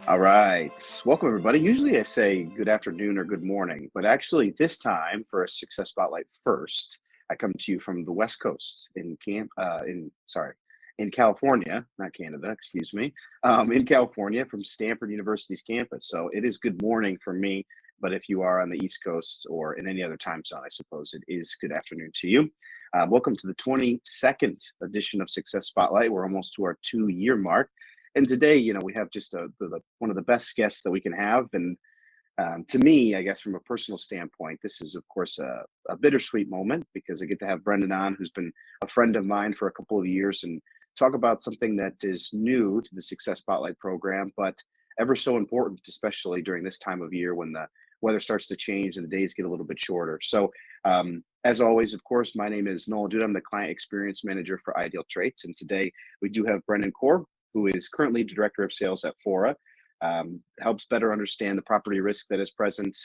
All right. Welcome, everybody. Usually I say good afternoon or good morning, but actually this time for a Success Spotlight first, I come to you from the West Coast in California, not Canada, excuse me, in California from Stanford University's campus. So it is good morning for me, but if you are on the East Coast or in any other time zone, I suppose it is good afternoon to you. Welcome to the 22nd edition of Success Spotlight. We're almost to our 2-year mark. And today, we have just one of the best guests that we can have. And to me, I guess from a personal standpoint, this is, of course, a bittersweet moment because I get to have Brenden on, who's been a friend of mine for a couple of years, and talk about something that is new to the Success Spotlight program, but ever so important, especially during this time of year when the weather starts to change and the days get a little bit shorter. So, as always, of course, my name is Noel Duda. I'm the Client Experience Manager for IdealTraits. And today we do have Brenden Corr, who is currently Director of Sales at Fora, helps better understand the property risk that is present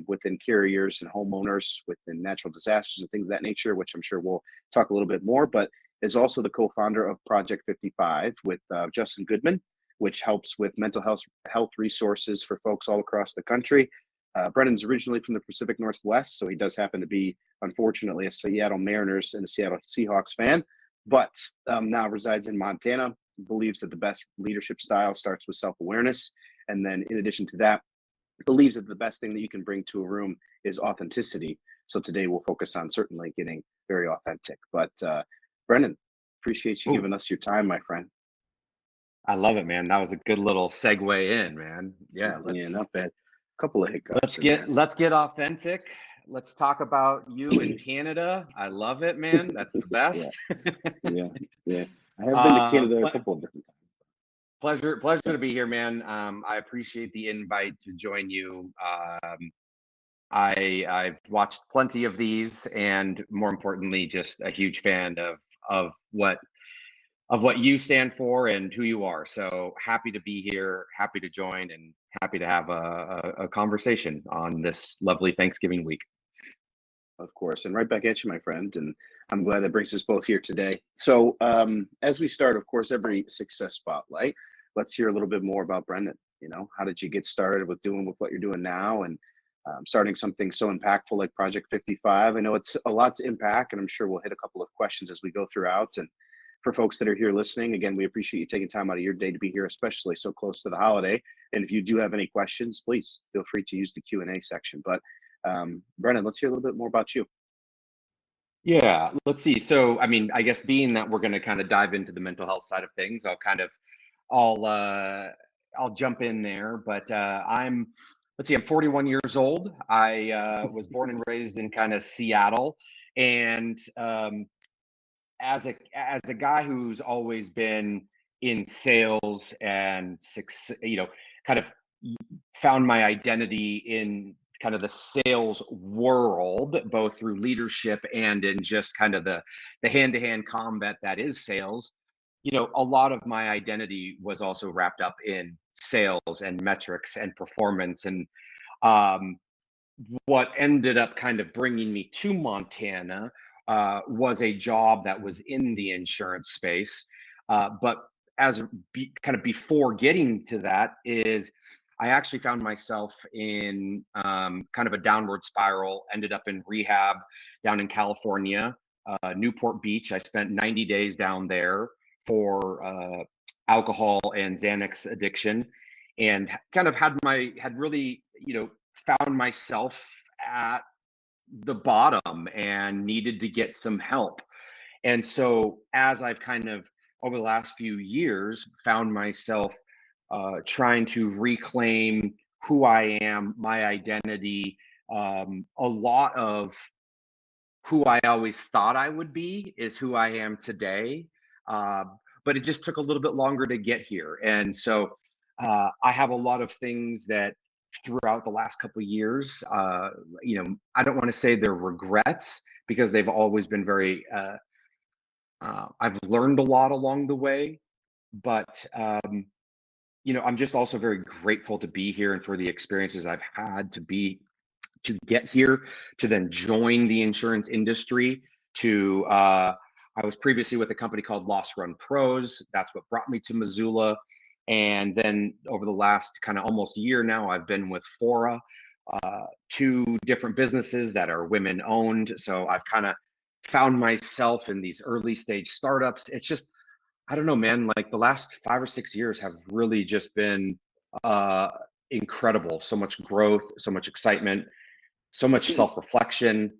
within carriers and homeowners, within natural disasters and things of that nature, which I'm sure we'll talk a little bit more, but is also the co-founder of Project 55 with Justin Goodman, which helps with mental health resources for folks all across the country. Brendan's originally from the Pacific Northwest, so he does happen to be, unfortunately, a Seattle Mariners and a Seattle Seahawks fan, but now resides in Montana. Believes that the best leadership style starts with self-awareness. And then in addition to that, believes that the best thing that you can bring to a room is authenticity. So today we'll focus on certainly getting very authentic. But Brenden, appreciate you giving us your time, my friend. I love it, man. That was a good little segue in, man. Yeah, Not bad. A couple of hiccups. Let's get authentic. Let's talk about you in Canada. I love it, man. That's the best. yeah. I have been to Canada a couple of different times. Pleasure to be here, man. I appreciate the invite to join you. I've watched plenty of these, and more importantly, just a huge fan of what you stand for and who you are. So happy to be here, happy to join, and happy to have a conversation on this lovely Thanksgiving week. Of course, and right back at you, my friend. And I'm glad that brings us both here today. So as we start, of course, every Success Spotlight, let's hear a little bit more about Brenden. How did you get started with what you're doing now, and starting something so impactful like Project 55? I know it's a lot to impact, and I'm sure we'll hit a couple of questions as we go throughout. And for folks that are here listening, again, we appreciate you taking time out of your day to be here, especially so close to the holiday. And if you do have any questions, please feel free to use the Q&A section. But Brenden, let's hear a little bit more about you. Yeah, let's see. So, I mean, I guess being that we're going to kind of dive into the mental health side of things, I'll jump in there. But I'm 41 years old. I was born and raised in kind of Seattle, and as a guy who's always been in sales and kind of found my identity in kind of the sales world, both through leadership and in just kind of the hand-to-hand combat that is sales. A lot of my identity was also wrapped up in sales and metrics and performance. And what ended up kind of bringing me to Montana was a job that was in the insurance space. But kind of before getting to that is I actually found myself in kind of a downward spiral, ended up in rehab down in California, Newport Beach. I spent 90 days down there for alcohol and Xanax addiction, and kind of had really, found myself at the bottom and needed to get some help. And so as I've kind of over the last few years found myself trying to reclaim who I am, my identity, a lot of who I always thought I would be is who I am today. But it just took a little bit longer to get here. And so I have a lot of things that throughout the last couple of years, I don't want to say they're regrets because they've always been very, I've learned a lot along the way, but, I'm just also very grateful to be here and for the experiences I've had to get here, to then join the insurance industry, I was previously with a company called Loss Run Pros. That's what brought me to Missoula. And then over the last kind of almost year now, I've been with Fora, two different businesses that are women owned. So I've kind of found myself in these early stage startups. It's just, I don't know, man, like the last 5 or 6 years have really just been uh, incredible. So much growth, so much excitement, so much self-reflection.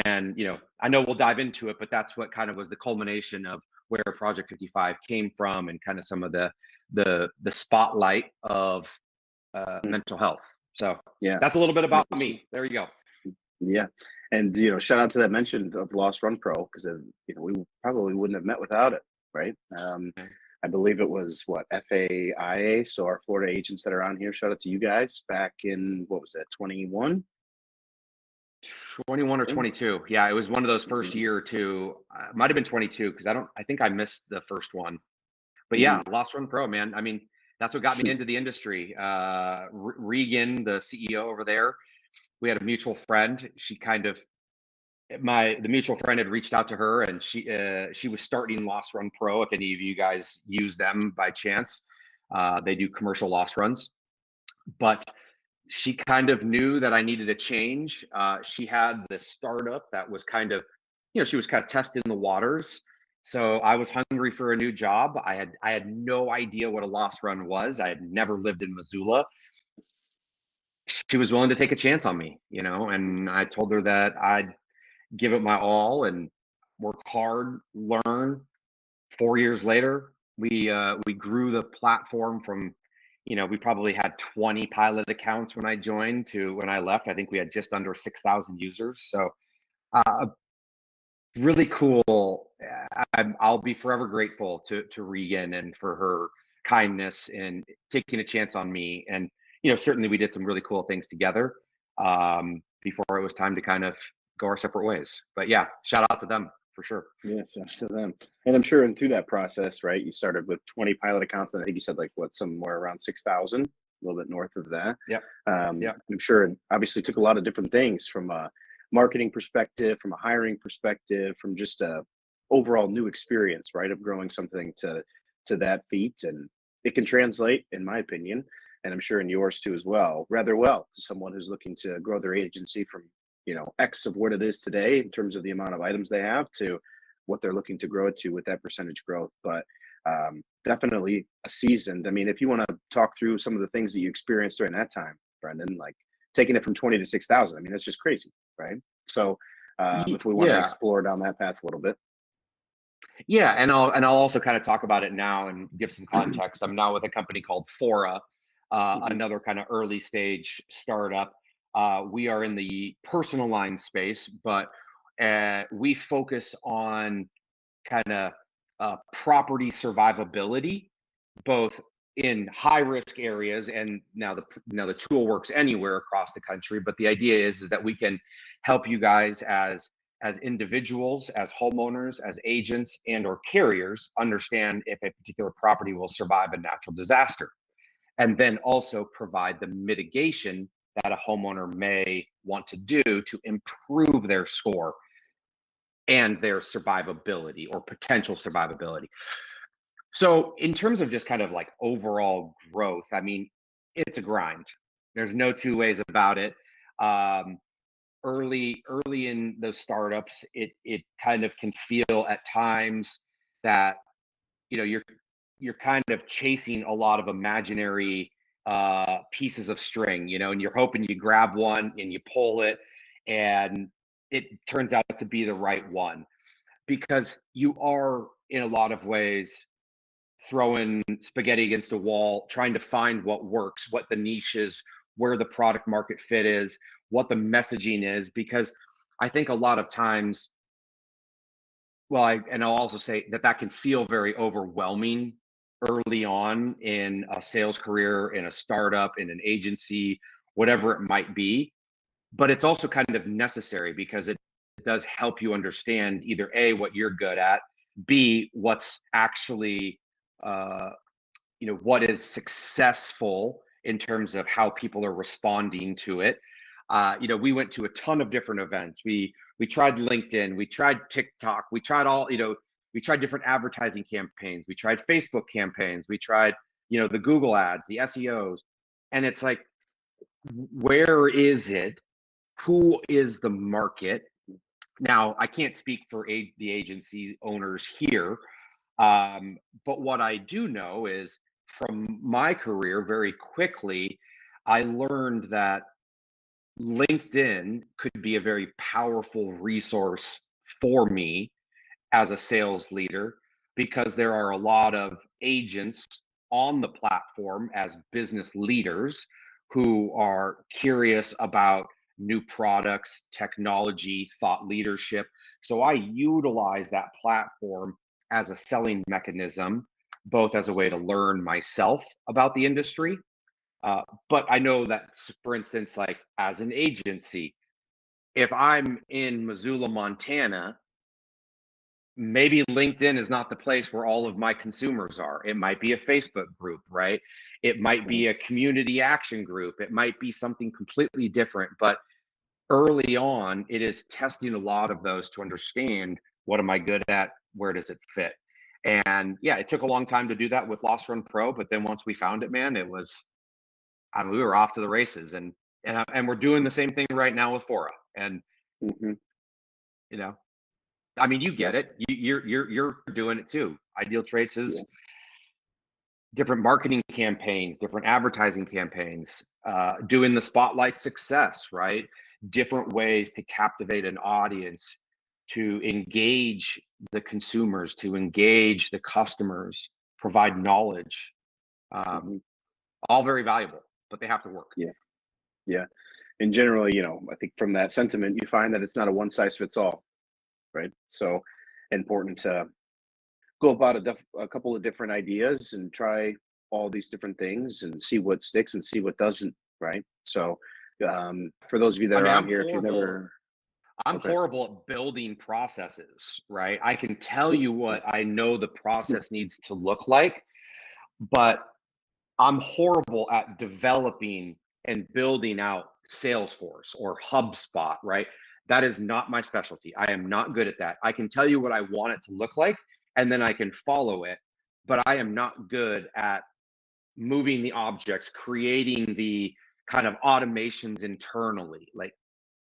And, I know we'll dive into it, but that's what kind of was the culmination of where Project 55 came from, and kind of some of the spotlight of mental health. So Yeah. that's a little bit about me. There you go. Yeah. And, shout out to that mention of Lost Run Pro, because, we probably wouldn't have met without it, right? I believe it was FAIA. So our Florida agents that are on here, shout out to you guys back in, what was that, 21? 21 or 22. Yeah, it was one of those first year or two. Might have been 22, because I think I missed the first one. But yeah, Lost Run Pro, man. I mean, that's what got me into the industry. Regan, the CEO over there, we had a mutual friend. She kind of the mutual friend had reached out to her, and she was starting Lost Run Pro. If any of you guys use them by chance, they do commercial loss runs. But she kind of knew that I needed a change. She had this startup that was kind of, she was kind of testing the waters. So I was hungry for a new job. I had no idea what a loss run was. I had never lived in Missoula. She was willing to take a chance on me, and I told her that I'd give it my all and work hard, learn. 4 years later, we grew the platform from, we probably had 20 pilot accounts when I joined, to when I left, I think we had just under 6,000 users. So really cool. I'll be forever grateful to Regan, and for her kindness and taking a chance on me. And certainly we did some really cool things together before it was time to kind of go our separate ways. But yeah, shout out to them for sure. Yeah, shout out to them. And I'm sure, and through that process, right, you started with 20 pilot accounts, and I think you said somewhere around 6,000, a little bit north of that. Yeah. I'm sure it obviously took a lot of different things, from a marketing perspective, from a hiring perspective, from just a overall new experience, right, of growing something to that feat. And it can translate, in my opinion, and I'm sure in yours too as well, rather well, to someone who's looking to grow their agency from X of what it is today in terms of the amount of items they have, to what they're looking to grow it to with that percentage growth. But definitely a seasoned. I mean, if you want to talk through some of the things that you experienced during that time, Brenden, like taking it from 20 to 6,000, I mean, that's just crazy, right? So if we want to explore down that path a little bit. Yeah, and I'll also kind of talk about it now and give some context. I'm now with a company called Fora, another kind of early stage startup. We are in the personal line space, but we focus on kind of property survivability, both in high risk areas, and now the tool works anywhere across the country. But the idea is that we can help you guys as individuals, as homeowners, as agents, and or carriers understand if a particular property will survive a natural disaster, and then also provide the mitigation that a homeowner may want to do to improve their score and their survivability or potential survivability. So in terms of just kind of like overall growth, I mean, it's a grind. There's no two ways about it. Early in those startups, it kind of can feel at times that you're kind of chasing a lot of imaginary pieces of string, and you're hoping you grab one and you pull it, and it turns out to be the right one, because you are in a lot of ways throwing spaghetti against a wall, trying to find what works, what the niche is, where the product market fit is, what the messaging is. Because I think a lot of times, and I'll also say that can feel very overwhelming early on in a sales career, in a startup, in an agency, whatever it might be. But it's also kind of necessary, because it does help you understand either A, what you're good at, B, what's actually what is successful in terms of how people are responding to it. We went to a ton of different events. We tried LinkedIn, we tried TikTok, we tried we tried different advertising campaigns, we tried Facebook campaigns, we tried the Google ads, the SEOs. And it's like, where is it? Who is the market? Now, I can't speak for the agency owners here, but what I do know is from my career, very quickly, I learned that LinkedIn could be a very powerful resource for me as a sales leader because there are a lot of agents on the platform as business leaders who are curious about new products, technology, thought leadership. So I utilize that platform as a selling mechanism, both as a way to learn myself about the industry. But I know that, for instance, like as an agency, if I'm in Missoula, Montana, maybe LinkedIn is not the place where all of my consumers are. It might be a Facebook group, right? It might be a community action group. It might be something completely different. But early on, it is testing a lot of those to understand what am I good at? Where does it fit? And yeah, it took a long time to do that with Lost Run Pro. But then once we found it, man, it was, I mean, we were off to the races. And we're doing the same thing right now with Fora. And, Mhm. you know, I mean, you Yeah. get it. You're doing it too. IdealTraits is Yeah. different marketing campaigns, different advertising campaigns, doing the spotlight success, right? Different ways to captivate an audience, to engage the consumers, to engage the customers, provide knowledge. Um, Mhm. all very valuable, but they have to work. Yeah. Yeah. And generally, I think from that sentiment, you find that it's not a one size fits all, right? So important to go about a couple of different ideas and try all these different things and see what sticks and see what doesn't, right? So, for those of you that I are mean, on here, if you've never, I'm okay, horrible at building processes, right? I can tell cool, you yeah, what I know the process needs to look like, but I'm horrible at developing and building out Salesforce or HubSpot, right? That is not my specialty. I am not good at that. I can tell you what I want it to look like, and then I can follow it, but I am not good at moving the objects, creating the kind of automations internally. Like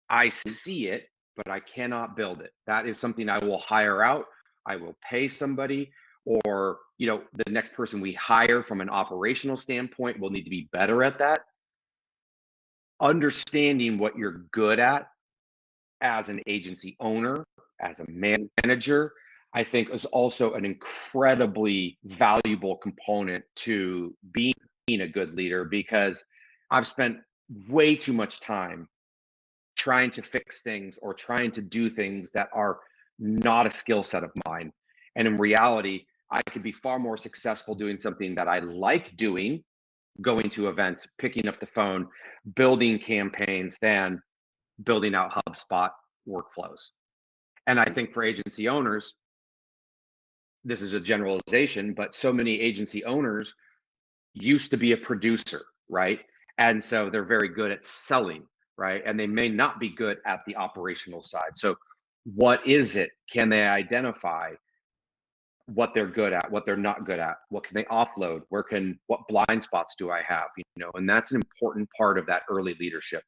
I see it, but I cannot build it. That is something I will hire out. I will pay somebody, or the next person we hire from an operational standpoint will need to be better at that. Understanding what you're good at as an agency owner, as a manager, I think is also an incredibly valuable component to being a good leader because I've spent way too much time trying to fix things or trying to do things that are not a skill set of mine. And in reality, I could be far more successful doing something that I like doing, going to events, picking up the phone, building campaigns, than building out HubSpot workflows. And I think for agency owners, this is a generalization, but so many agency owners used to be a producer, right? And so they're very good at selling, right? And they may not be good at the operational side. So, what is it? Can they identify what they're good at, what they're not good at? What can they offload? What blind spots do I have? And that's an important part of that early leadership.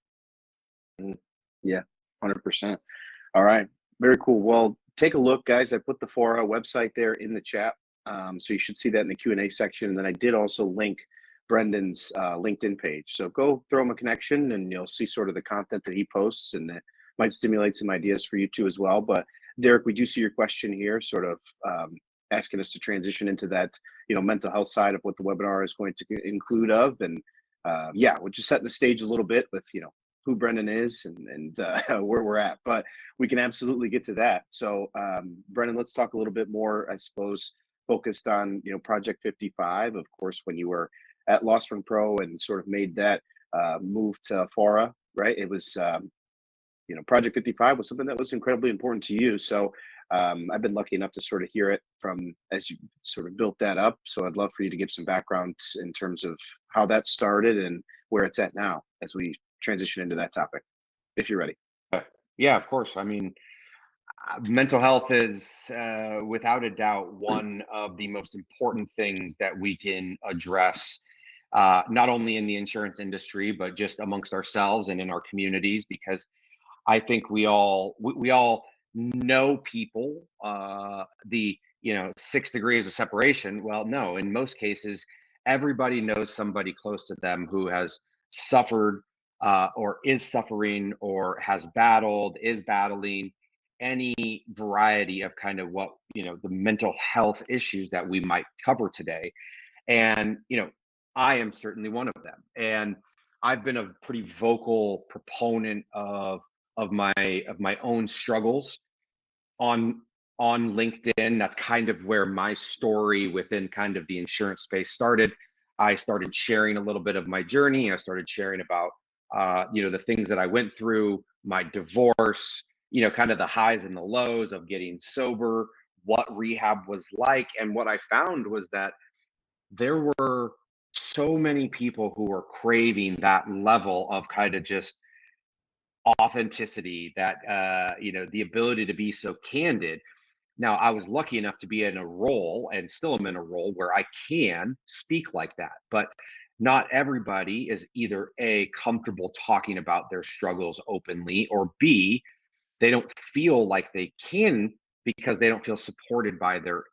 mm, yeah, 100%. All right, very cool. Well, take a look, guys. I put the Fora website there in the chat, so you should see that in the Q&A section. And then I did also link Brendan's LinkedIn page. So go throw him a connection, and you'll see sort of the content that he posts, and it might stimulate some ideas for you too as well. But Derek, we do see your question here, sort of asking us to transition into that, mental health side of what the webinar is going to include of, and yeah, we're just setting the stage a little bit with, who Brenden is and where we're at. But we can absolutely get to that. So, Brenden, let's talk a little bit more, I suppose, focused on Project 55. Of course, when you were at Lost Run Pro and sort of made that move to Fora, right? It was Project 55 was something that was incredibly important to you. So I've been lucky enough to sort of hear it from as you sort of built that up. So I'd love for you to give some background in terms of how that started and where it's at now as we transition into that topic, if you're ready. Yeah, of course. I mean, Mental health is, without a doubt, one of the most important things that we can address, not only in the insurance industry, but just amongst ourselves and in our communities, because I think we all know people, the 6 degrees of separation. Well, no, in most cases, everybody knows somebody close to them who has suffered, or is suffering, or has battled, is battling any variety of kind of what the mental health issues that we might cover today. And I am certainly one of them, and I've been a pretty vocal proponent of my own struggles on LinkedIn. That's kind of where my story within kind of the insurance space started. I started sharing a little bit of my journey. I started sharing about the things that I went through, my divorce, kind of the highs and the lows of getting sober, what rehab was like. And what I found was that there were so many people who were craving that level of kind of just authenticity, that the ability to be so candid. Now, I was lucky enough to be in a role, and still am in a role, where I can speak like that, but not everybody is either A, comfortable talking about their struggles openly, or B, they don't feel like they can because they don't feel supported by their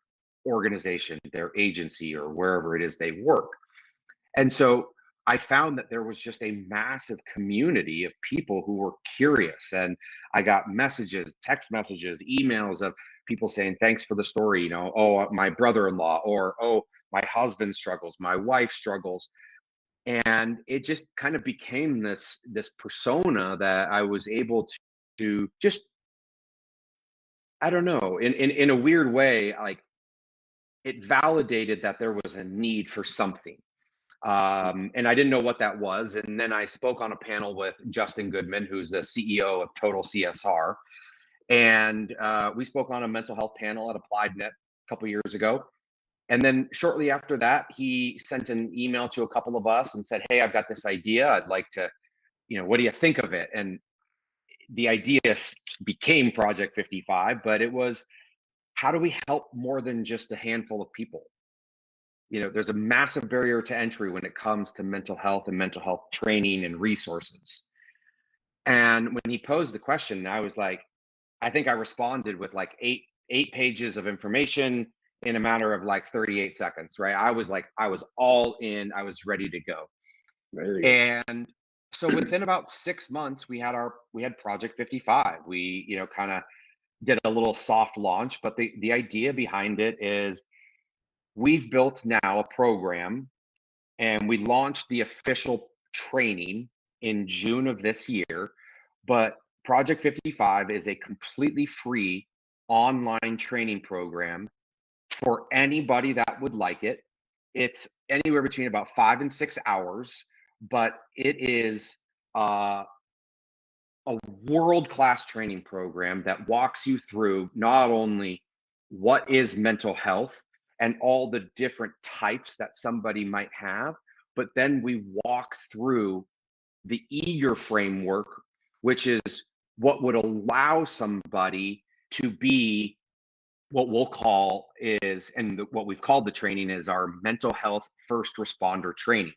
organization, their agency, or wherever it is they work. And so I found that there was just a massive community of people who were curious. And I got messages, text messages, emails of people saying, thanks for the story. Oh, my brother in law, or oh, my husband struggles, my wife struggles. And it just kind of became this persona that I was able to just, I don't know, in a weird way, like, it validated that there was a need for something. And I didn't know what that was. And then I spoke on a panel with Justin Goodman, who's the CEO of Total CSR. And we spoke on a mental health panel at Applied Net a couple years ago. And then shortly after that, he sent an email to a couple of us and said, hey, I've got this idea. I'd like to, what do you think of it? And the idea became Project 55, but it was, how do we help more than just a handful of people? There's a massive barrier to entry when it comes to mental health and mental health training and resources. And when he posed the question, I was like, I think I responded with like eight pages of information in a matter of like 38 seconds, right? I was all in, I was ready to go. And so within about 6 months, we had Project 55. We, kind of did a little soft launch, but the idea behind it is, we've built now a program, and we launched the official training in June of this year. But Project 55 is a completely free online training program for anybody that would like it. It's anywhere between about 5 and 6 hours, but it is a world class training program that walks you through not only what is mental health and all the different types that somebody might have, but then we walk through the eager framework, which is what would allow somebody to be what we'll call is, and what we've called the training is, our mental health first responder training.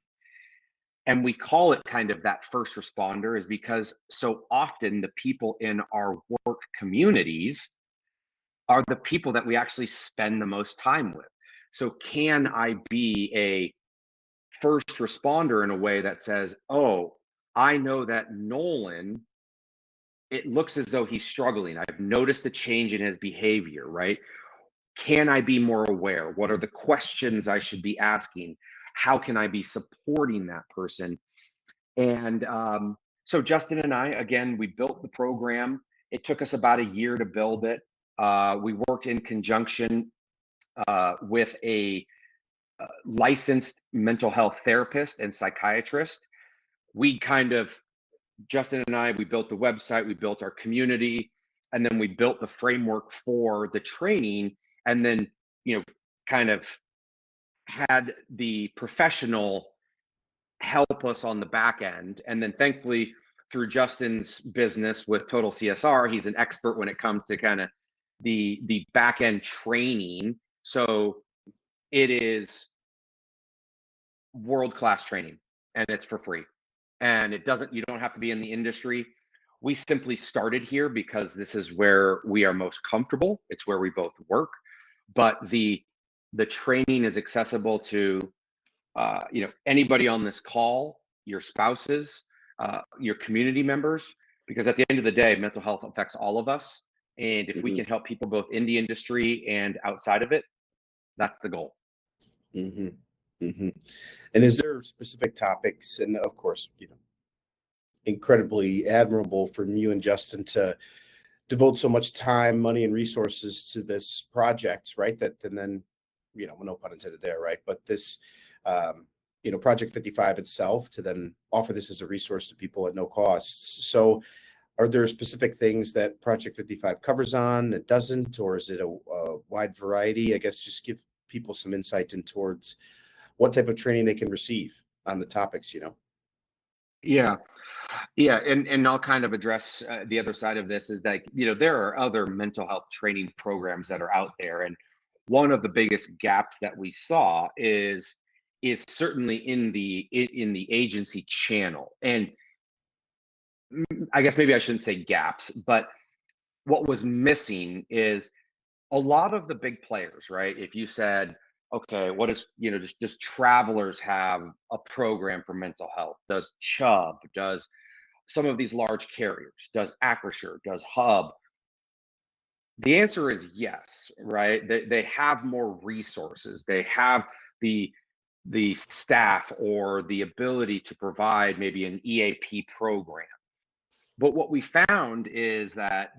And we call it kind of that first responder is because so often the people in our work communities are the people that we actually spend the most time with. So can I be a first responder in a way that says, oh, I know that Nolan, it looks as though he's struggling. I've noticed a change in his behavior, right? Can I be more aware? What are the questions I should be asking? How can I be supporting that person? And so Justin and I, again, we built the program. It took us about a year to build it. We worked in conjunction with a licensed mental health therapist and psychiatrist. We kind of, Justin and I, we built the website, we built our community, and then we built the framework for the training, and then, kind of had the professional help us on the back end. And then thankfully, through Justin's business with Total CSR, he's an expert when it comes to kind of the back end training. So it is world class training, and it's for free. And you don't have to be in the industry. We simply started here because this is where we are most comfortable. It's where we both work. But the training is accessible to anybody on this call, your spouses, your community members, because at the end of the day, mental health affects all of us. And if we can help people both in the industry and outside of it, that's the goal. Mm-hmm. Mm-hmm. And is there specific topics, and of course, incredibly admirable from you and Justin to devote so much time, money, and resources to this project, right? And then, no pun intended there, right? But this, Project 55 itself, to then offer this as a resource to people at no costs. So are there specific things that Project 55 covers on, it doesn't, or is it a wide variety? I guess just give people some insight in towards what type of training they can receive on the topics, Yeah. Yeah, and I'll kind of address the other side of this is that there are other mental health training programs that are out there, and one of the biggest gaps that we saw is certainly in the agency channel. And I guess maybe I shouldn't say gaps, but what was missing is a lot of the big players, right? If you said, okay, what is does Travelers have a program for mental health? Does Chubb? Does some of these large carriers? Does Acrisure? Does Hub? The answer is yes, right? They have more resources. They have the staff or the ability to provide maybe an EAP program. But what we found is that,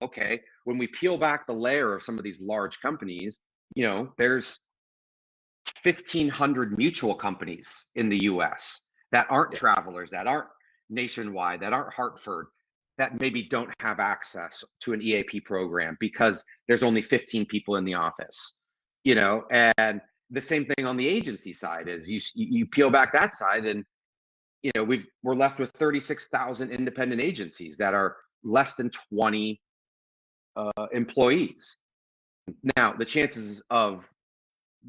okay, when we peel back the layer of some of these large companies, there's 1,500 mutual companies in the US that aren't Travelers, that aren't Nationwide, that aren't Hartford, that maybe don't have access to an EAP program because there's only 15 people in the office, and the same thing on the agency side is you peel back that side and we're left with 36,000 independent agencies that are less than 20 employees. Now, the chances of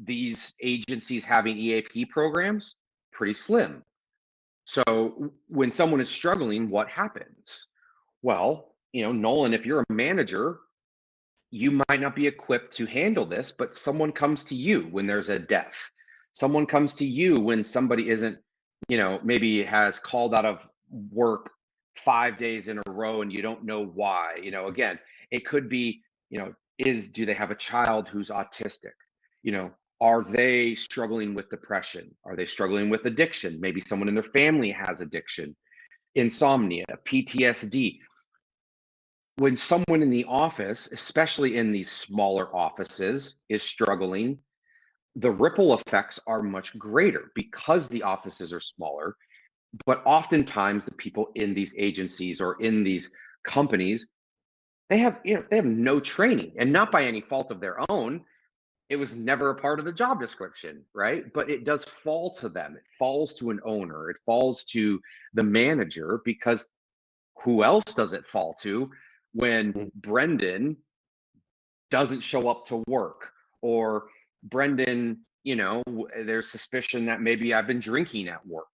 these agencies having EAP programs, pretty slim. So when someone is struggling, what happens? Well, Nolan, if you're a manager, you might not be equipped to handle this, but someone comes to you when there's a death. Someone comes to you when somebody isn't, maybe has called out of work 5 days in a row and you don't know why. Again, it could be, do they have a child who's autistic? Are they struggling with depression? Are they struggling with addiction? Maybe someone in their family has addiction, insomnia, PTSD. When someone in the office, especially in these smaller offices, is struggling, the ripple effects are much greater because the offices are smaller. But oftentimes the people in these agencies or in these companies, they have no training, and not by any fault of their own. It was never a part of the job description, right? But it does fall to them. It falls to an owner. It falls to the manager, because who else does it fall to when Brenden doesn't show up to work, or Brenden, there's suspicion that maybe I've been drinking at work?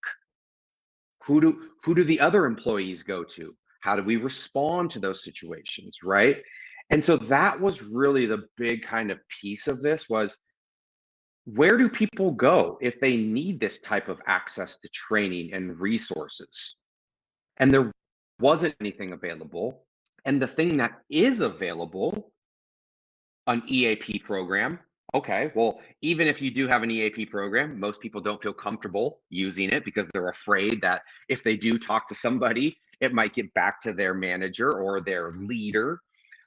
Who do the other employees go to? How do we respond to those situations, right? And so that was really the big kind of piece of this was, where do people go if they need this type of access to training and resources? And there wasn't anything available. And the thing that is available, an EAP program. Okay, well, even if you do have an EAP program, most people don't feel comfortable using it because they're afraid that if they do talk to somebody, it might get back to their manager or their leader.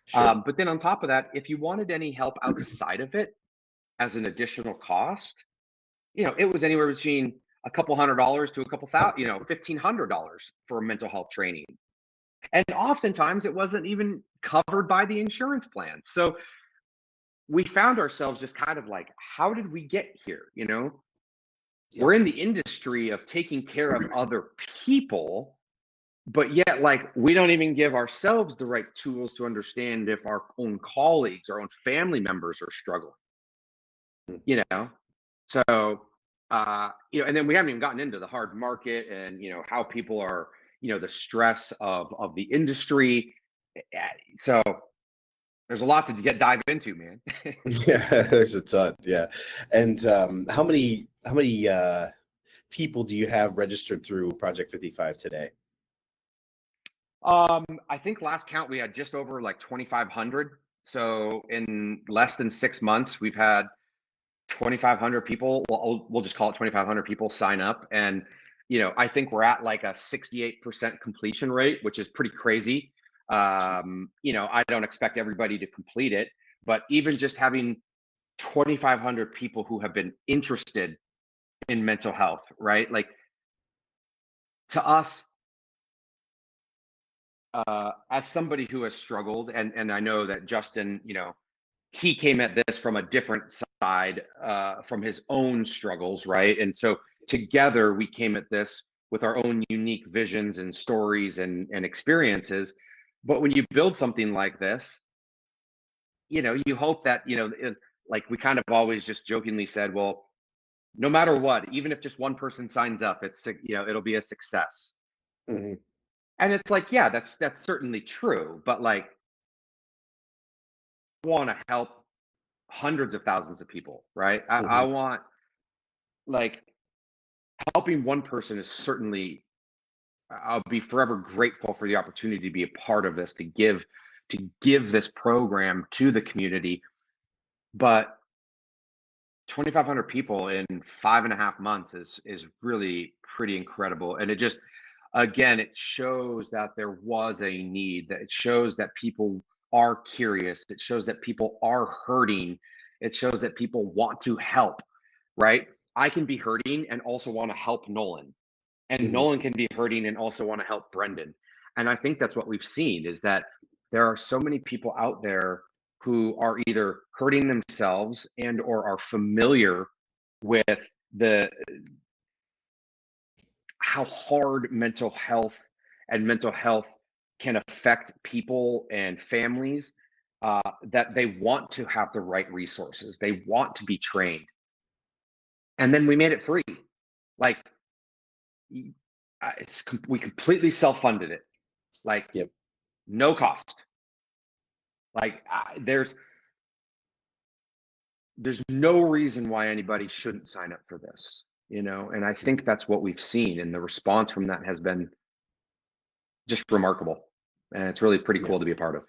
Sure. But then on top of that, if you wanted any help outside of it as an additional cost, it was anywhere between a couple $100 to a couple thousand, $1,500 for mental health training. And oftentimes it wasn't even covered by the insurance plan. So we found ourselves just kind of like, how did we get here? We're in the industry of taking care of other people, but yet, like, we don't even give ourselves the right tools to understand if our own colleagues, our own family members are struggling, Mm. you know? So, and then we haven't even gotten into the hard market and, how people are, the stress of the industry. So there's a lot to dive into, man. Yeah, there's a ton. Yeah. And how many people do you have registered through Project 55 today? I think last count we had just over like 2,500. So in Awesome. less than 6 months, we've had 2,500 people. Well, we'll just call it 2,500 people sign up, and I think we're at like a 68% completion rate, which is pretty crazy. I don't expect everybody to complete it, but even just having 2,500 people who have been interested in mental health, right? Like, to us, as somebody who has struggled, and I know that Justin, he came at this from a different side, from his own struggles, right? And so together we came at this with our own unique visions and stories and experiences. But when you build something like this, you hope that, like we kind of always just jokingly said, well, no matter what, even if just one person signs up, it'll be a success. Mhm. And it's like, yeah, that's certainly true, but like, I want to help hundreds of thousands of people, right? I Mhm. want, like, helping one person is certainly, I'll be forever grateful for the opportunity to be a part of this, to give this program to the community. But 2,500 people in 5.5 months is really pretty incredible. And it just, again, it shows that there was a need, that it shows that people are curious, it shows that people are hurting, it shows that people want to help, right? I can be hurting and also want to help Nolan, and Mhm. Nolan can be hurting and also want to help Brenden. And I think that's what we've seen, is that there are so many people out there who are either hurting themselves and or are familiar with the how hard mental health can affect people and families, that they want to have the right resources, they want to be trained, and then we made it free. Like, we completely self-funded it, like, Yep. no cost. Like, there's no reason why anybody shouldn't sign up for this, and I think that's what we've seen, and the response from that has been just remarkable, and it's really pretty Yeah. cool to be a part of.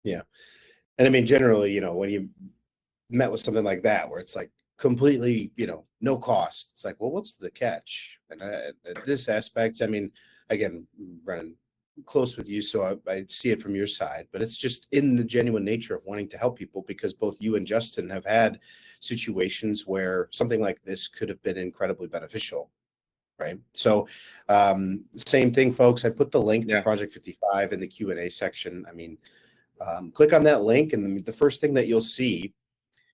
Yeah. And I mean, generally, when you met with something like that, where it's like completely, no cost, it's like, well, what's the catch? And at this aspect, I mean, again, Brennan, close with you, so I see it from your side, but it's just in the genuine nature of wanting to help people, because both you and Justin have had situations where something like this could have been incredibly beneficial. Right. So, same thing, folks. I put the link to Yeah. Project 55 in the Q&A section. I mean, click on that link, and the first thing that you'll see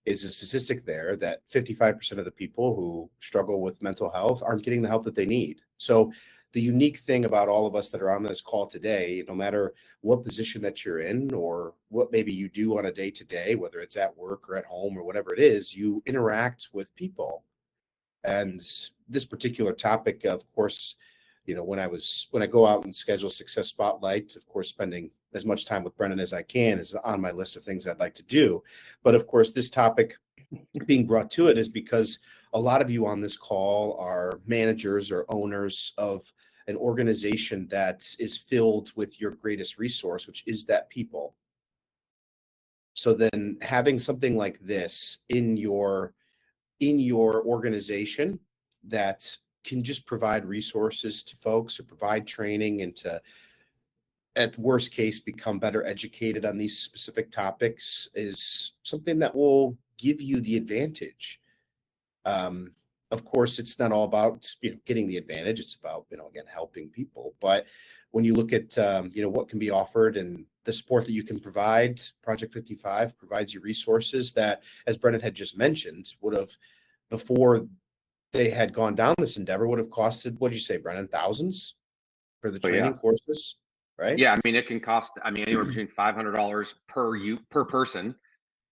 is a statistic there that 55% of the people who struggle with mental health aren't getting the help that they need. So the unique thing about all of us that are on this call today, no matter what position that you're in or what maybe you do on a day to day, whether it's at work or at home or whatever it is, you interact with people. And this particular topic, of course, when I go out and schedule Success Spotlight, of course, spending as much time with Brenden as I can is on my list of things I'd like to do. But of course, this topic being brought to it is because a lot of you on this call are managers or owners of an organization that is filled with your greatest resource, which is that people. So then having something like this in your organization that can just provide resources to folks or provide training and to, at worst case, become better educated on these specific topics is something that will give you the advantage. Um, of course, it's not all about getting the advantage. It's about again helping people. But when you look at what can be offered and the support that you can provide, Project 55 provides you resources that, as Brendan had just mentioned, would have before they had gone down this endeavor would have costed, what did you say, Brennan, thousands? for the Oh, yeah. training courses, right? Yeah, I mean, it can cost, anywhere between $500 per person,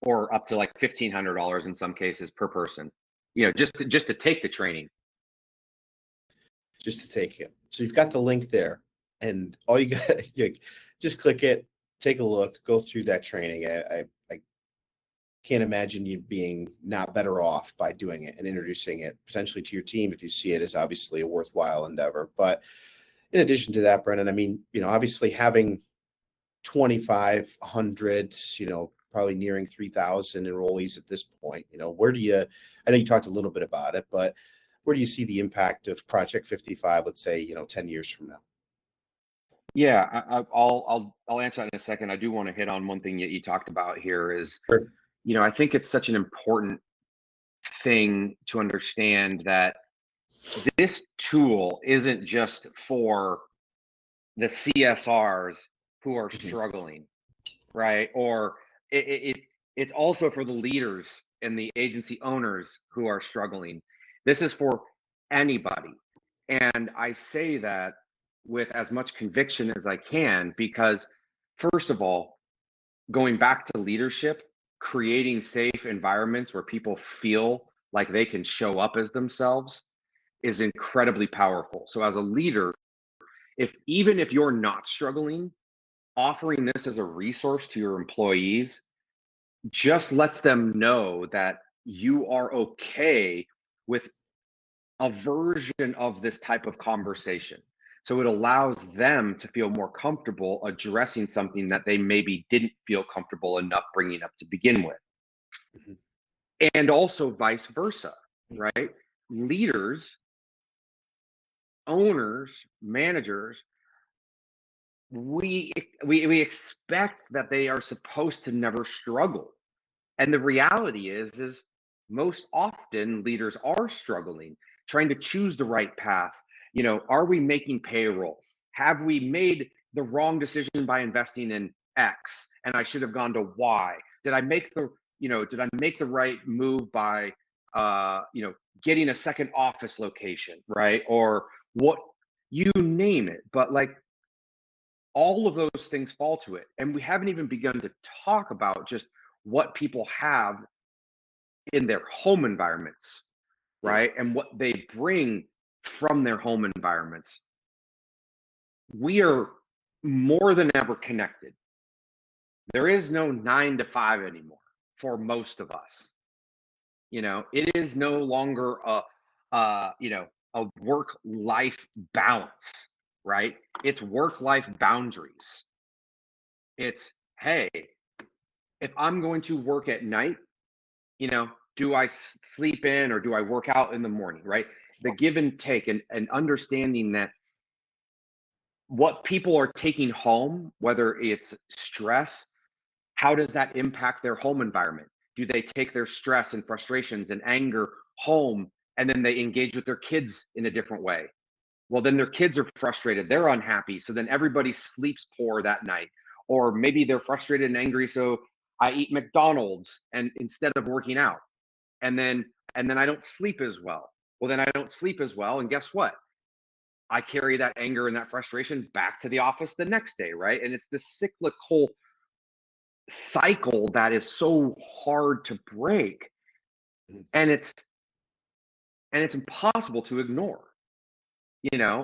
or up to like $1,500 in some cases per person. Just to take the training. Just to take it. So you've got the link there, and all you got, you just click it, take a look, go through that training. I can't imagine you being not better off by doing it and introducing it potentially to your team if you see it as obviously a worthwhile endeavor. But in addition to that, Brenden, I mean, obviously having 2,500, probably nearing 3,000 enrollees at this point, where do you, I know you talked a little bit about it, but where do you see the impact of Project 55, let's say, 10 years from now? Yeah, I'll answer that in a second. I do want to hit on one thing that you talked about here is, Sure. I think it's such an important thing to understand that this tool isn't just for the CSRs who are Mhm. struggling, right? Or it's also for the leaders and the agency owners who are struggling. This is for anybody. And I say that with as much conviction as I can, because first of all, going back to leadership, creating safe environments where people feel like they can show up as themselves is incredibly powerful. So as a leader, even if you're not struggling, offering this as a resource to your employees just lets them know that you are okay with a version of this type of conversation. So it allows them to feel more comfortable addressing something that they maybe didn't feel comfortable enough bringing up to begin with. Mhm. And also vice versa, right? Leaders, owners, managers, we expect that they are supposed to never struggle. And the reality is most often leaders are struggling, trying to choose the right path. Are we making payroll? Have we made the wrong decision by investing in X and I should have gone to Y? Did I make the right move by getting a second office location, right? Or what, you name it. But like, all of those things fall to it. And we haven't even begun to talk about just what people have in their home environments, Yeah. right? And what they bring from their home environments. We are more than ever connected. There is no 9 to 5 anymore for most of us. It is no longer a work life balance, right? It's work life boundaries. It's, hey, if I'm going to work at night, do I sleep in or do I work out in the morning, right? The give and take, and understanding that what people are taking home, whether it's stress, how does that impact their home environment? Do they take their stress and frustrations and anger home and then they engage with their kids in a different way? Well, then their kids are frustrated, they're unhappy. So then everybody sleeps poor that night. Or maybe they're frustrated and angry. So I eat McDonald's and instead of working out. And then I don't sleep as well. Well, then I don't sleep as well. And guess what? I carry that anger and that frustration back to the office the next day, right? And it's this cyclical cycle that is so hard to break. Mhm. And it's impossible to ignore.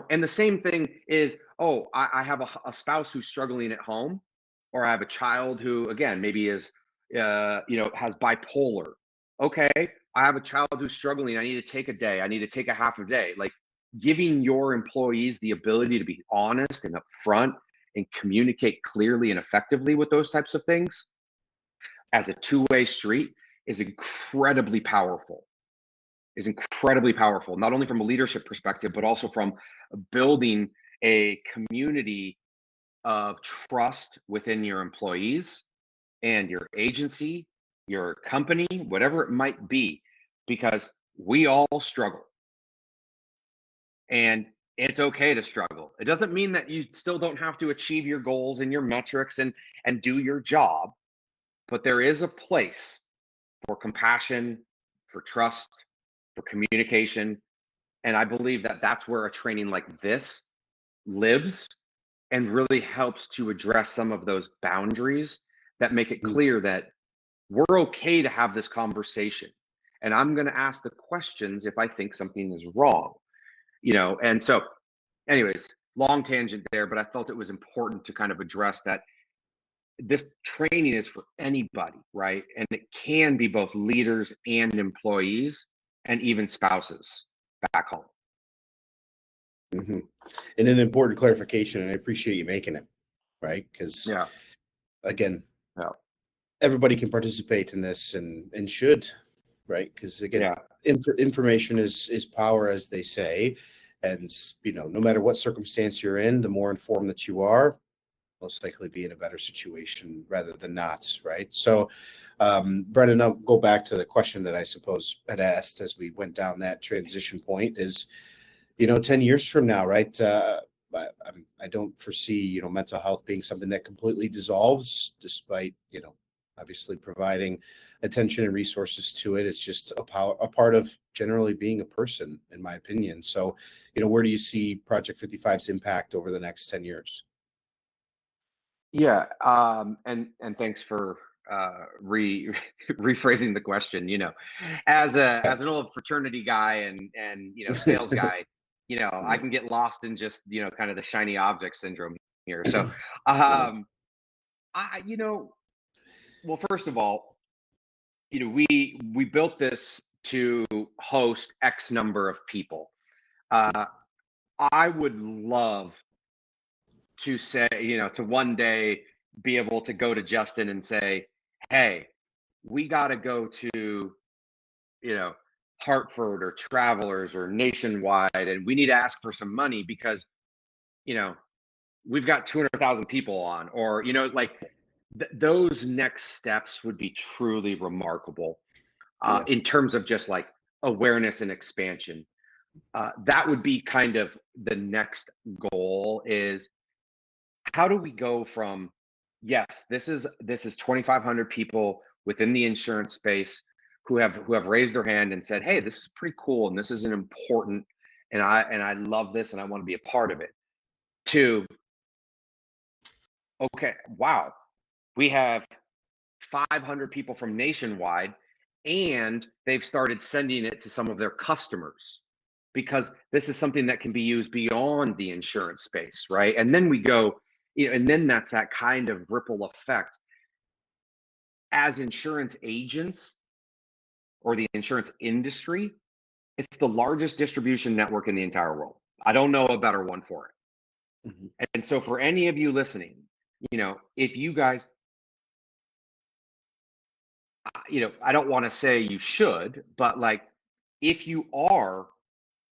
And the same thing is, oh, I have a spouse who's struggling at home, or I have a child who, again, maybe is has bipolar. Okay, I have a child who's struggling, I need to take a day, I need to take a half a day. Like, giving your employees the ability to be honest and upfront and communicate clearly and effectively with those types of things as a two-way street is incredibly powerful. Not only from a leadership perspective, but also from building a community of trust within your employees and your agency, your company, whatever it might be, because we all struggle. And it's okay to struggle. It doesn't mean that you still don't have to achieve your goals and your metrics and do your job, but there is a place for compassion, for trust, for communication. And I believe that that's where a training like this lives, and really helps to address some of those boundaries that make it Mm. clear that we're okay to have this conversation. And I'm going to ask the questions if I think something is wrong, And so, anyways, long tangent there, but I felt it was important to kind of address that this training is for anybody, right? And it can be both leaders and employees and even spouses back home. Mm-hmm. And an important clarification, and I appreciate you making it, right? Because Yeah. again, Yeah. everybody can participate in this and should, right? Because again, Yeah. information is power, as they say, and no matter what circumstance you're in, the more informed that you are, most likely be in a better situation rather than not, right? So, Brenden, I'll go back to the question that I suppose had asked as we went down that transition point is, 10 years from now, right? I don't foresee, mental health being something that completely dissolves, despite, obviously providing attention and resources to it. It's just a part of generally being a person, in my opinion. So, where do you see Project 55's impact over the next 10 years? Yeah, and thanks for rephrasing the question. As an old fraternity guy and sales guy, I can get lost in just kind of the shiny object syndrome here. So, I well, first of all, we built this to host X number of people. I would love to say, to one day be able to go to Justin and say, hey, we got to go to, Hartford or Travelers or Nationwide, and we need to ask for some money because, we've got 200,000 people on, or, those next steps would be truly remarkable in terms of just like awareness and expansion. That would be kind of the next goal is how do we go from yes, this is 2,500 people within the insurance space who have raised their hand and said, hey, this is pretty cool and this is an important and I love this and I want to be a part of it, to okay, wow, we have 500 people from Nationwide and they've started sending it to some of their customers because this is something that can be used beyond the insurance space, right? And then we go, and then that's that kind of ripple effect. As insurance agents or the insurance industry, it's the largest distribution network in the entire world. I don't know a better one for it. Mhm. And so for any of you listening, if you guys, I don't want to say you should, but like if you are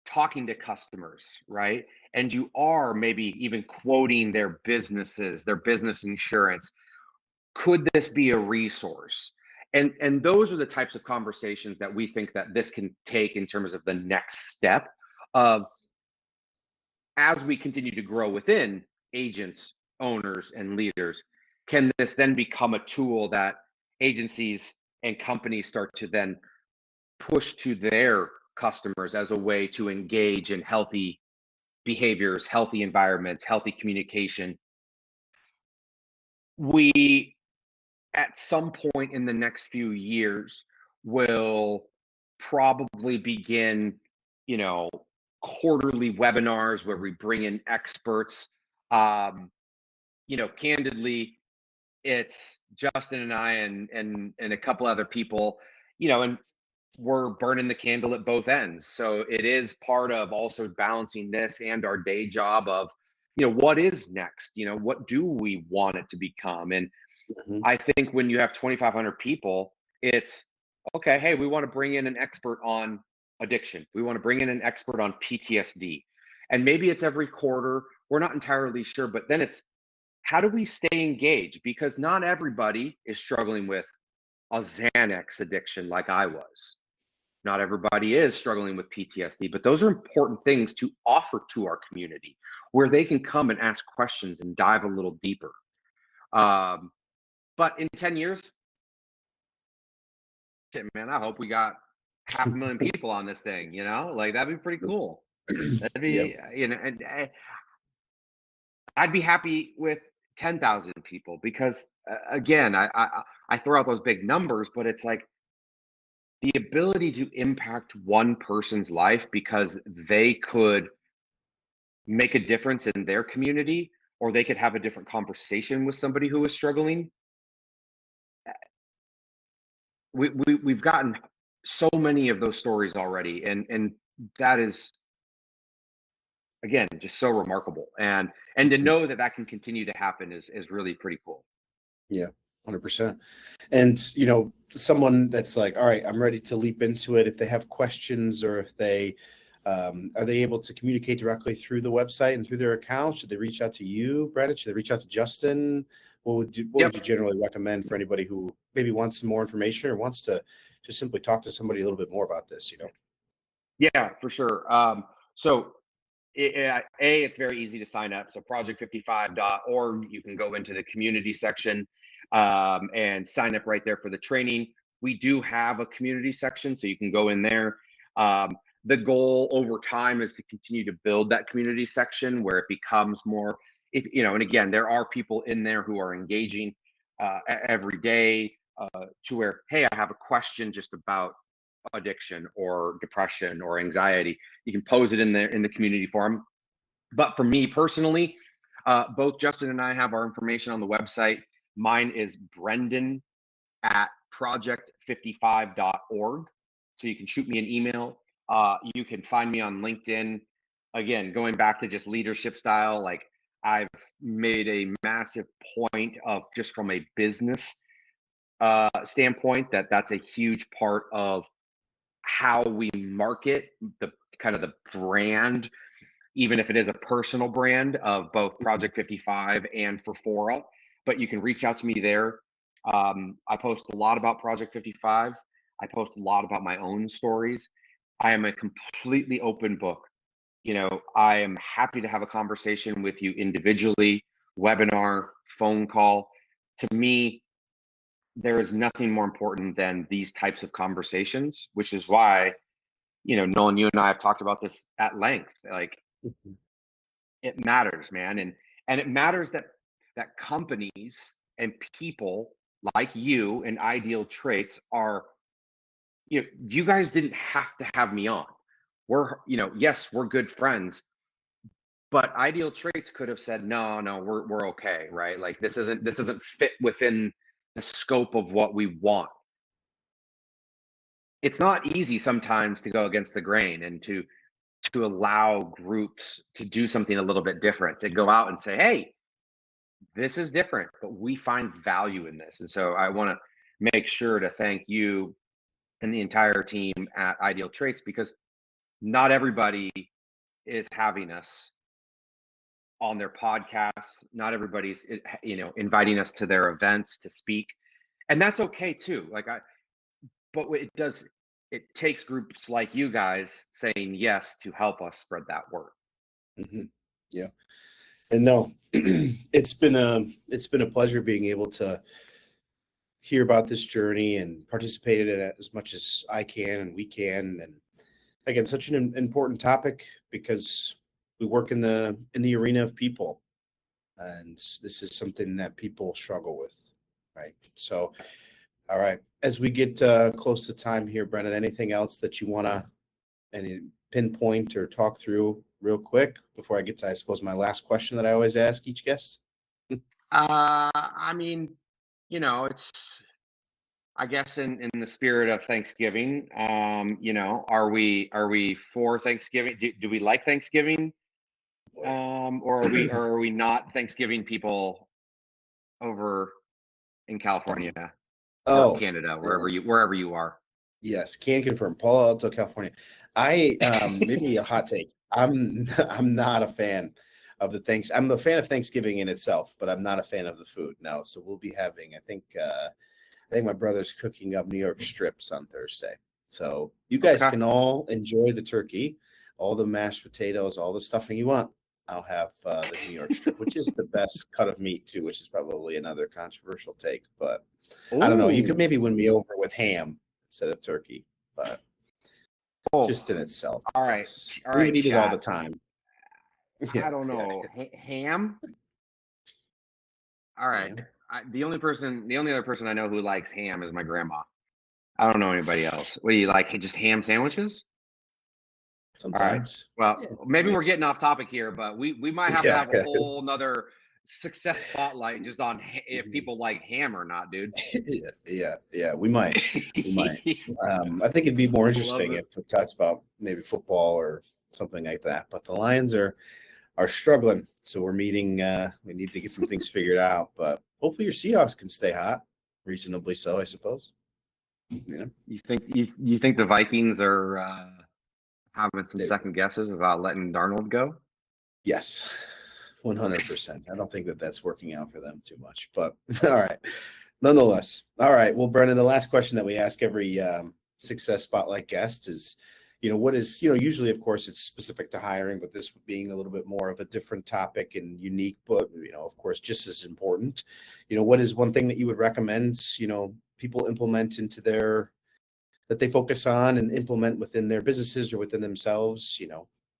talking to customers, right? And you are maybe even quoting their businesses, their business insurance, could this be a resource? And those are the types of conversations that we think that this can take in terms of the next step of as we continue to grow within agents, owners, and leaders, can this then become a tool that agencies and companies start to then push to their customers as a way to engage in healthy behaviors, healthy environments, healthy communication? We, at some point in the next few years, will probably begin, you know, quarterly webinars where we bring in experts. Um, Candidly, it's Justin and I and a couple other people, and we're burning the candle at both ends. So it is part of also balancing this and our day job of, what is next? What do we want it to become? And Mhm. I think when you have 2,500 people, it's okay. Hey, we want to bring in an expert on addiction. We want to bring in an expert on PTSD. And maybe it's every quarter. We're not entirely sure. But then it's how do we stay engaged? Because not everybody is struggling with a Xanax addiction like I was. Not everybody is struggling with PTSD, but those are important things to offer to our community where they can come and ask questions and dive a little deeper. But in 10 years, shit, man, I hope we got 500,000 people on this thing, like that'd be pretty cool. That'd Yep. be, and I'd be happy with 10,000 people because again, I throw out those big numbers, but it's like the ability to impact one person's life because they could make a difference in their community or they could have a different conversation with somebody who is struggling. We've gotten so many of those stories already, and that is again just so remarkable, and to know that that can continue to happen is really pretty cool. Yeah, 100%. And, someone that's like, all right, I'm ready to leap into it. If they have questions or if they, are they able to communicate directly through the website and through their account? Should they reach out to you, Brenden? Should they reach out to Justin? What would you generally recommend for anybody who maybe wants some more information or wants to just simply talk to somebody a little bit more about this, Yeah, for sure. So it's very easy to sign up. So project55.org, you can go into the community section and sign up right there for the training. We do have a community section, so you can go in there. The goal over time is to continue to build that community section where it becomes more, and again, there are people in there who are engaging every day to where, hey, I have a question just about addiction or depression or anxiety. You can pose it in the community forum. But for me personally, both Justin and I have our information on the website. Mine is Brenden at project55.org. So you can shoot me an email. You can find me on LinkedIn. Again, going back to just leadership style, like I've made a massive point of just from a business standpoint that's a huge part of how we market the kind of the brand, even if it is a personal brand of both Project 55 and for Fora. But you can reach out to me there. I post a lot about Project 55. I post a lot about my own stories. I am a completely open book. I am happy to have a conversation with you individually, webinar, phone call. To me, there is nothing more important than these types of conversations, which is why, Nolan, you and I have talked about this at length. Like, it matters, man, and it matters that companies and people like you and Ideal Traits are, you guys didn't have to have me on. Yes, we're good friends, but Ideal Traits could have said, no, we're okay, right? Like this doesn't fit within the scope of what we want. It's not easy sometimes to go against the grain and to allow groups to do something a little bit different, to go out and say, hey, this is different, but we find value in this. And so I want to make sure to thank you and the entire team at Ideal Traits, because not everybody is having us on their podcasts. Not everybody's, inviting us to their events to speak. And that's okay too. But it takes groups like you guys saying yes to help us spread that word. Mm-hmm. Yeah. And no, it's been a pleasure being able to hear about this journey and participate in it as much as I can and we can. And again, such an important topic because we work in the arena of people, and this is something that people struggle with, right? So, all right, as we get close to time here, Brenden, anything else that you want to any pinpoint or talk through real quick before I get to, I suppose, my last question that I always ask each guest? I mean, it's, I guess in the spirit of Thanksgiving, are we for Thanksgiving? Do we like Thanksgiving? Or are we not Thanksgiving people over in California or Oh, Canada, wherever you are? yes, can confirm. Palo Alto, California. I maybe a hot take. I'm not a fan of the things. I'm a fan of Thanksgiving in itself, but I'm not a fan of the food. No, so we'll be having. I think my brother's cooking up New York strips on Thursday. So you guys Okay. can all enjoy the turkey, all the mashed potatoes, all the stuffing you want. I'll have the New York strip, which is the best cut of meat too, which is probably another controversial take, but I don't know. You could Ooh. maybe win me over with ham instead of turkey, but Oh, just in itself, all right. yes. All We would right, eat it all the chat. time. I Yeah, don't yeah, know. Ham? All right. Ham? The only other person I know who likes ham is my grandma. I don't know anybody else. What do you like? Just ham sandwiches? All right. Sometimes. Well, Yeah, maybe we're mixed. getting off topic here, but we might have to Yeah. have a whole nother success spotlight just on if people like ham or not, dude. Yeah. We might. We might. I think it'd be more Love interesting it. if it talks about maybe football or something like that. But the Lions are struggling, so we're meeting. We need to get some things figured out. But hopefully, your Seahawks can stay hot, reasonably so, I suppose. You think the Vikings are having some They- second guesses about letting Darnold go? Yes, 100%. I don't think that that's working out for them too much. But all right, nonetheless. All right. Well, Brendan, the last question that we ask every Success Spotlight guest is, what is, usually, of course, it's specific to hiring, but this being a little bit more of a different topic and unique, but, of course, just as important. What is one thing that you would recommend, people implement into that they focus on and implement within their businesses or within themselves,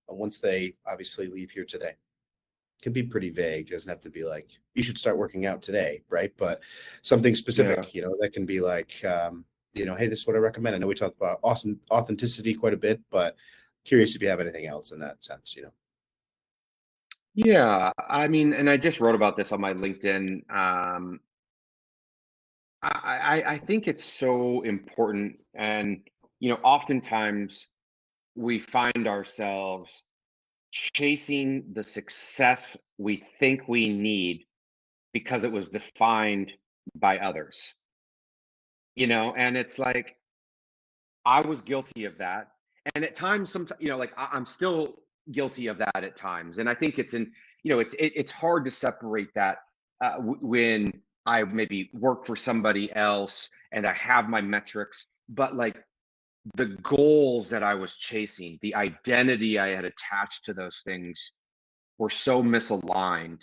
once they obviously leave here today? It can be pretty vague. It doesn't have to be like, you should start working out today, right? But something specific, that can be like, hey, this is what I recommend. I know we talked about authenticity quite a bit, but curious if you have anything else in that sense, Yeah, I mean, and I just wrote about this on my LinkedIn. I think it's so important, and oftentimes we find ourselves chasing the success we think we need because it was defined by others. And it's like I was guilty of that, and at times, sometimes, like I'm still guilty of that at times, and I think it's hard to separate that when I maybe work for somebody else and I have my metrics, but like the goals that I was chasing, the identity I had attached to those things were so misaligned,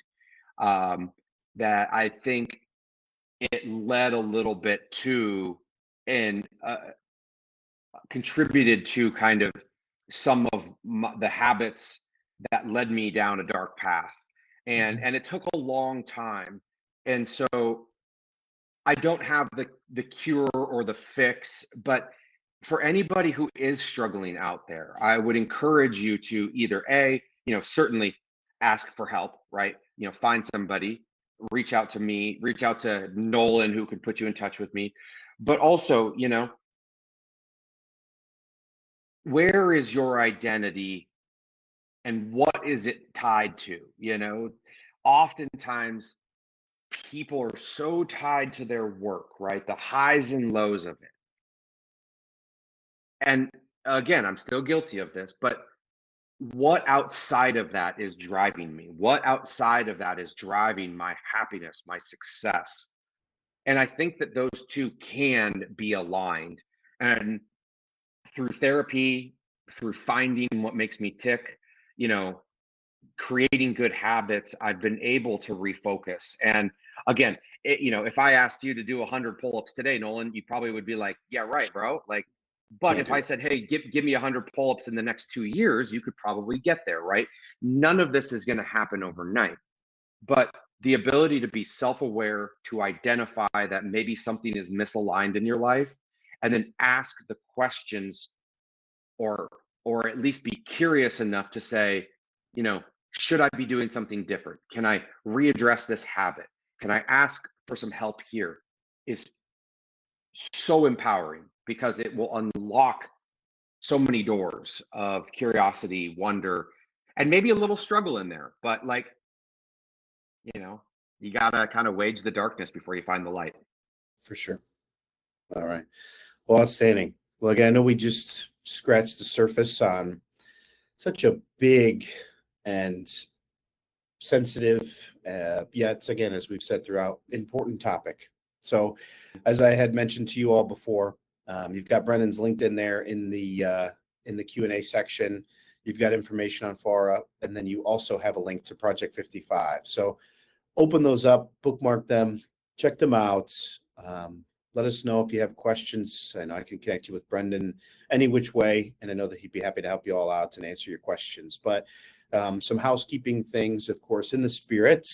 um, that I think it led a little bit to and contributed to kind of some of the habits that led me down a dark path, and Mhm. and it took a long time, and so I don't have the cure or the fix, but for anybody who is struggling out there, I would encourage you to either certainly ask for help, right? Find somebody, reach out to me, reach out to Nolan, who could put you in touch with me. But also, where is your identity and what is it tied to? Oftentimes people are so tied to their work, right? The highs and lows of it. And again, I'm still guilty of this, but what outside of that is driving me? What outside of that is driving my happiness, my success? And I think that those two can be aligned. And through therapy, through finding what makes me tick, you know, creating good habits, I've been able to refocus. And again, if I asked you to do 100 pull-ups today, Nolan, you probably would be like, "Yeah, right, bro." Like, but Can't if do I it. said, "Hey, give me 100 pull-ups in the next 2 years," you could probably get there, right? None of this is going to happen overnight, but the ability to be self-aware, to identify that maybe something is misaligned in your life, and then ask the questions, or at least be curious enough to say, you know, should I be doing something different? Can I readdress this habit? Can I ask for some help here? Is so empowering because it will unlock so many doors of curiosity, wonder, and maybe a little struggle in there. But like, you know, you gotta kind of wage the darkness before you find the light. For sure. All right. Well, outstanding. Well, again, I know we just scratched the surface on such a big and sensitive, yet again, as we've said throughout, important topic. So, as I had mentioned to you all before, you've got Brendan's LinkedIn there in the Q&A section. You've got information on Fara, and then you also have a link to Project 55. So, open those up, bookmark them, check them out. Let us know if you have questions, and I can connect you with Brendan any which way. And I know that he'd be happy to help you all out and answer your questions. But Some housekeeping things, of course, in the spirit.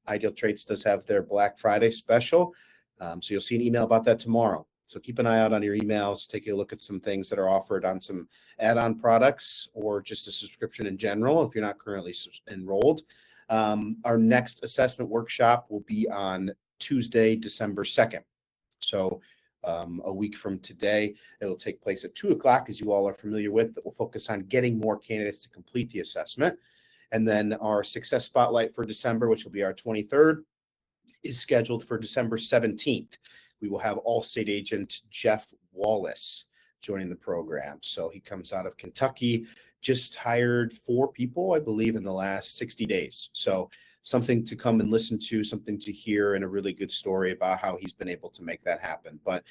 IdealTraits does have their Black Friday special. So you'll see an email about that tomorrow. So keep an eye out on your emails, take a look at some things that are offered on some add-on products or just a subscription in general if you're not currently enrolled. Our next assessment workshop will be on Tuesday, December 2nd. So a week from today, it'll take place at 2:00, as you all are familiar with. That will focus on getting more candidates to complete the assessment. And then our Success Spotlight for December, which will be our 23rd, is scheduled for December 17th. We will have Allstate agent Jeff Wallace joining the program. So he comes out of Kentucky, just hired 4 people, I believe, in the last 60 days. So something to come and listen to, something to hear, and a really good story about how he's been able to make that happen. But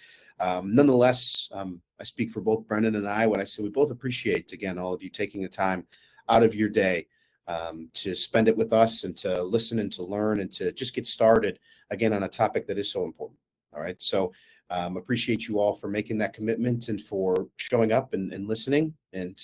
nonetheless, I speak for both Brenden and I when I say we both appreciate, again, all of you taking the time out of your day to spend it with us and to listen and to learn and to just get started, again, on a topic that is so important. All right. So appreciate you all for making that commitment and for showing up and listening and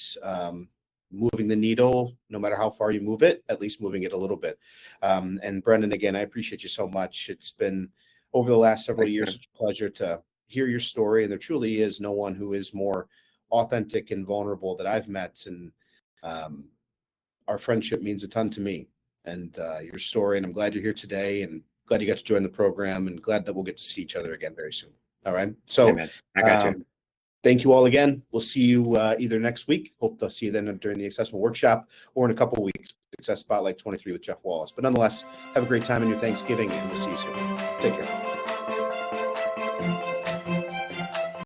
moving the needle, no matter how far you move it, at least moving it a little bit. And Brenden, again, I appreciate you so much. It's been over the last several years, such a pleasure to hear your story. And there truly is no one who is more authentic and vulnerable that I've met. And our friendship means a ton to me and your story. And I'm glad you're here today and glad you got to join the program and glad that we'll get to see each other again very soon. All right. So I got you. Thank you all again. We'll see you either next week. Hope to see you then during the assessment workshop or in a couple of weeks, Success Spotlight 23 with Jeff Wallace. But nonetheless, have a great time in your Thanksgiving and we'll see you soon. Take care.